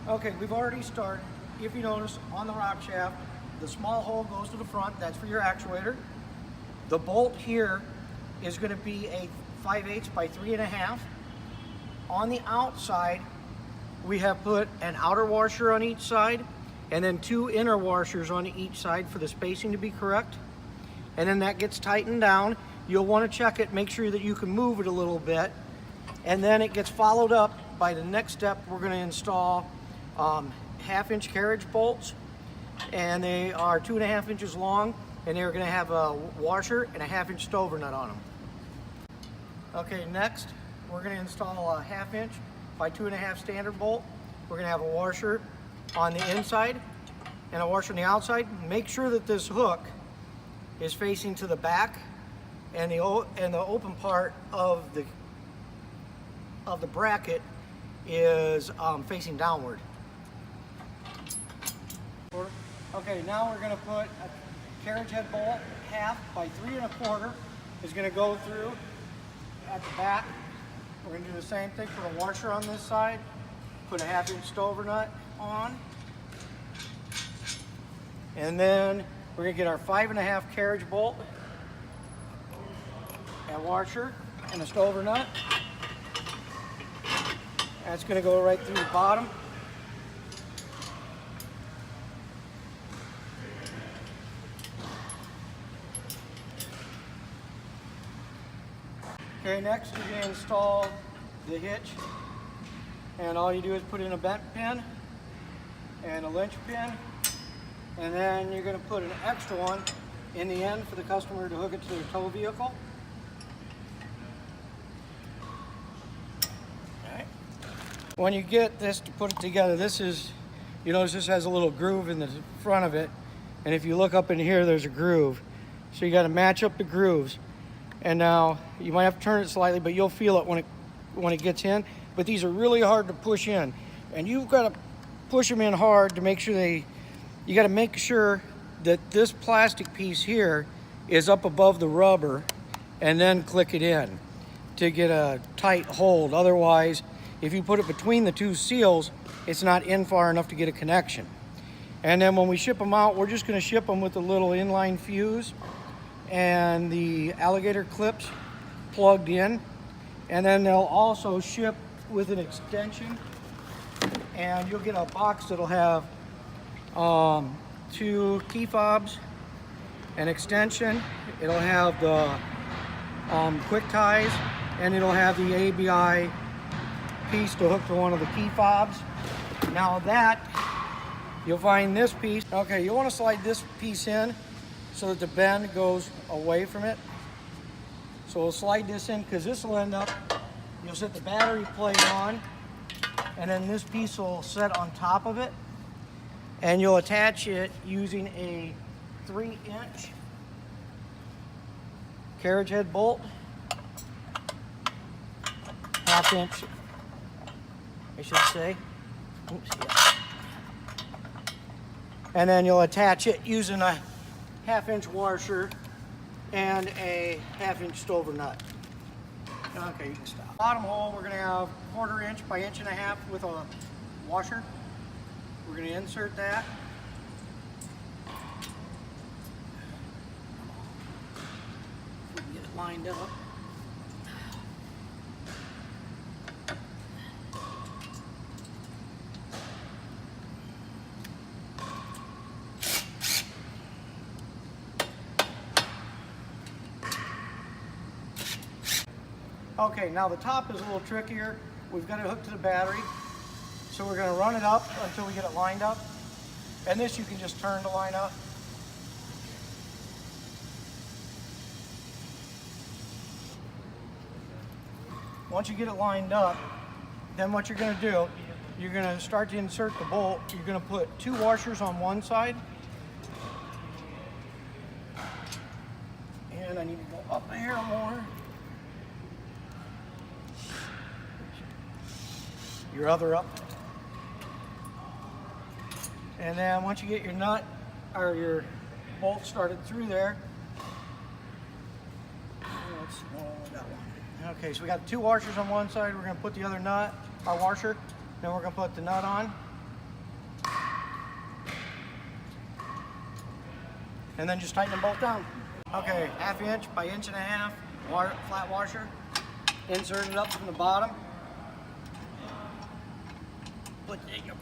Okay, we've already started. If you notice, on the rock shaft, the small hole goes to the front. That's for your actuator. The bolt here is going to be a 5/8 by 3.5. On the outside, we have put an outer washer on each side and then 2 inner washers on each side for the spacing to be correct. And then that gets tightened down. You'll want to check it, make sure that you can move it a little bit. And then it gets followed up by the next step. We're going to install 1/2-inch carriage bolts, and they are 2.5 inches long, and they're going to have a washer and a 1/2-inch stover nut on them. Okay, next we're going to install a 1/2-inch by 2.5 standard bolt. We're going to have a washer on the inside and a washer on the outside. Make sure that this hook is facing to the back, and the open part of the bracket is facing downward. Okay, now we're going to put a carriage head bolt 1/2 by 3.25 is going to go through at the back. We're going to do the same thing for the washer on this side. Put a 1/2-inch stover nut on. And then we're going to get our 5.5 carriage bolt, a washer, and a stover nut. That's going to go right through the bottom. Okay, next you're going to install the hitch, and all you do is put in a bent pin and a linch pin, and then you're going to put an extra one in the end for the customer to hook it to their tow vehicle. Okay. When you get this to put it together, this is, you notice this has a little groove in the front of it, and if you look up in here, there's a groove. So you got to match up the grooves. And now you might have to turn it slightly, but you'll feel it when it gets in. But these are really hard to push in, and you've got to push them in hard to make sure you got to make sure that this plastic piece here is up above the rubber, and then click it in to get a tight hold. Otherwise, if you put it between the two seals, it's not in far enough to get a connection. And then when we ship them out, we're just going to ship them with a little inline fuse and the alligator clips plugged in, and then they'll also ship with an extension, and you'll get a box that'll have 2 key fobs, an extension, it'll have the quick ties, and it'll have the ABI piece to hook to one of the key fobs. Now that, you'll find this piece. Okay, you want to slide this piece in so that the bend goes away from it. So we'll slide this in, because this will end up, you'll set the battery plate on, and then this piece will set on top of it, and you'll attach it using a 3-inch carriage head bolt, 1/2-inch, I should say. Oops, yeah. And then you'll attach it using a 1/2-inch washer and a 1/2-inch stover nut. Okay, you can stop. Bottom hole, we're going to have 1/4 inch by 1.5 inches with a washer. We're going to insert that. We can get it lined up. Okay, now the top is a little trickier. We've got it hooked to the battery. So we're going to run it up until we get it lined up. And this you can just turn to line up. Once you get it lined up, then what you're going to do, you're going to start to insert the bolt. You're going to put 2 washers on one side. And I need to go up here more. Your other up. And then once you get your nut or your bolt started through there, okay, so we got 2 washers on one side. We're going to put the other nut, our washer, then we're going to put the nut on. and then just tighten them both down. Okay, 1/2 inch by 1.5 inch flat washer. Insert it up from the bottom. Put your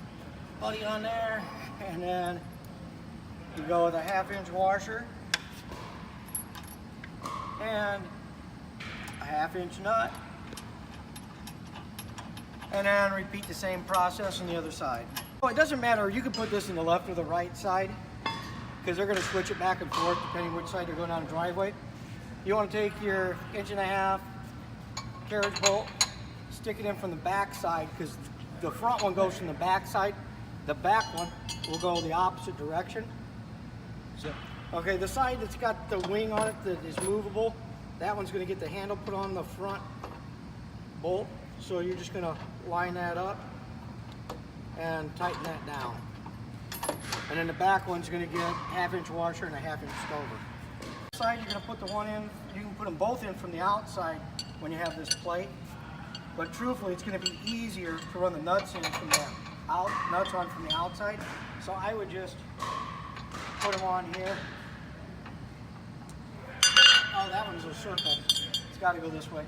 buddy on there, and then you go with a 1/2 inch washer and a 1/2 inch nut, and then repeat the same process on the other side. Oh, it doesn't matter, you can put this in the left or the right side because they're going to switch it back and forth depending which side they're going down the driveway. You want to take your 1.5 inch carriage bolt, stick it in from the back side because the front one goes from the back side. The back one will go the opposite direction. Okay, the side that's got the wing on it that is movable, that one's going to get the handle put on the front bolt. So you're just going to line that up and tighten that down. And then the back one's going to get 1/2 inch washer and a 1/2 inch stover. Side, you're going to put the one in, you can put them both in from the outside when you have this plate. But truthfully, it's going to be easier to run the nuts in from the nuts on from the outside. So I would just put them on here. Oh, that one's a circle. It's got to go this way.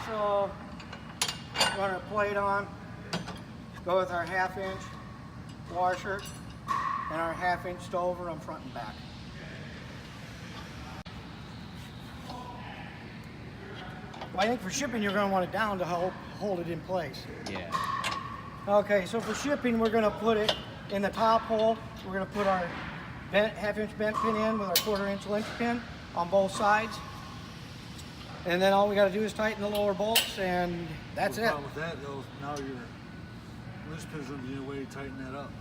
So run our plate on. Go with our 1/2 inch washer and our 1/2 inch stover on front and back. Well, I think for shipping you're going to want it down to help hold it in place. Yeah. Okay, so for shipping we're going to put it in the top hole. We're going to put our 1/2 inch bent pin in with our 1/4 inch link pin on both sides. And then all we got to do is tighten the lower bolts, and that's it. The problem with that though, now your loose pin's going to be a way to tighten that up.